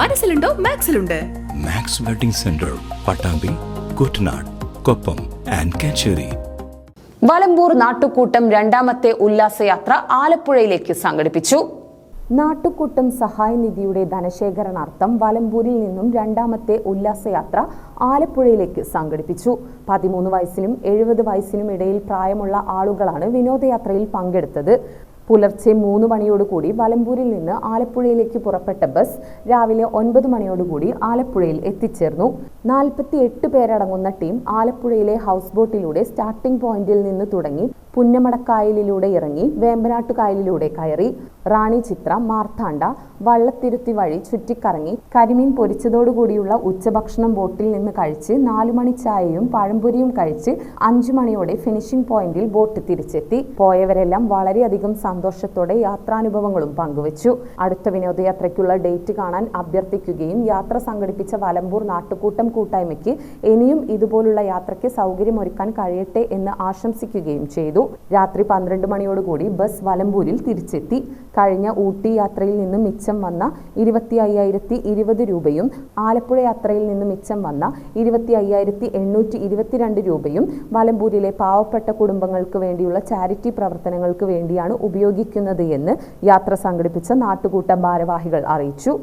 മനസ്സിലുണ്ടോ മാക്സിലുണ്ട്. Max wedding centre, Pattambi, Kuttanad, Koppam and Kacheri. Valambur നാട്ടുകൂട്ടം രണ്ടാമത്തെ ഉല്ലാസയാത്ര ആലപ്പുഴയിലേക്ക് സംഘടിപ്പിച്ചു. നാട്ടുകൂട്ടം സഹായ നിധിയുടെ ധനശേഖരണാർത്ഥം വലമ്പൂരിൽ നിന്നും രണ്ടാമത്തെ ഉല്ലാസയാത്ര ആലപ്പുഴയിലേക്ക് സംഘടിപ്പിച്ചു. 13 വയസ്സിനും 70 വയസ്സിനും ഇടയിൽ പ്രായമുള്ള ആളുകളാണ് വിനോദയാത്രയിൽ പങ്കെടുത്തത്. പുലർച്ചെ 3 മണിയോടുകൂടി വലമ്പൂരിൽ നിന്ന് ആലപ്പുഴയിലേക്ക് പുറപ്പെട്ട ബസ് രാവിലെ 9 മണിയോടുകൂടി ആലപ്പുഴയിൽ എത്തിച്ചേർന്നു. 48 പേരടങ്ങുന്ന ടീം ആലപ്പുഴയിലെ ഹൗസ് ബോട്ടിലൂടെ സ്റ്റാർട്ടിംഗ് പോയിന്റിൽ നിന്ന് തുടങ്ങി പുന്നമടക്കായലിലൂടെ ഇറങ്ങി വേമ്പനാട്ടുകായലിലൂടെ കയറി റാണി ചിത്ര, മാർത്താണ്ഡ, വള്ളത്തിരുത്തി വഴി ചുറ്റിക്കറങ്ങി കരിമീൻ പൊരിച്ചതോടുകൂടിയുള്ള ഉച്ചഭക്ഷണം ബോട്ടിൽ നിന്ന് കഴിച്ച് 4 മണി ചായയും പഴംപൊരിയും കഴിച്ച് 5 മണിയോടെ ഫിനിഷിംഗ് പോയിന്റിൽ ബോട്ട് തിരിച്ചെത്തി. പോയവരെല്ലാം വളരെയധികം സന്തോഷത്തോടെ യാത്രാനുഭവങ്ങളും പങ്കുവച്ചു. അടുത്ത വിനോദയാത്രയ്ക്കുള്ള ഡേറ്റ് കാണാൻ അഭ്യർത്ഥിക്കുകയും യാത്ര സംഘടിപ്പിച്ച വലമ്പൂർ നാട്ടുകൂട്ടം കൂട്ടായ്മയ്ക്ക് ഇനിയും ഇതുപോലുള്ള യാത്രയ്ക്ക് സൗകര്യമൊരുക്കാൻ കഴിയട്ടെ എന്ന് ആശംസിക്കുകയും ചെയ്തു. രാത്രി 12 മണിയോടുകൂടി ബസ് വലമ്പൂരിൽ തിരിച്ചെത്തി. കഴിഞ്ഞ ഊട്ടി യാത്രയിൽ നിന്ന് മിച്ചം വന്ന 25,020 രൂപയും ആലപ്പുഴ യാത്രയിൽ നിന്ന് മിച്ചം വന്ന 25,822 രൂപയും വലമ്പൂരിലെ പാവപ്പെട്ട കുടുംബങ്ങൾക്ക് വേണ്ടിയുള്ള ചാരിറ്റി പ്രവർത്തനങ്ങൾക്ക് വേണ്ടിയാണ് ഉപയോഗിക്കുന്നത് എന്ന് യാത്ര സംഘടിപ്പിച്ച നാട്ടുകൂട്ടം ഭാരവാഹികൾ അറിയിച്ചു.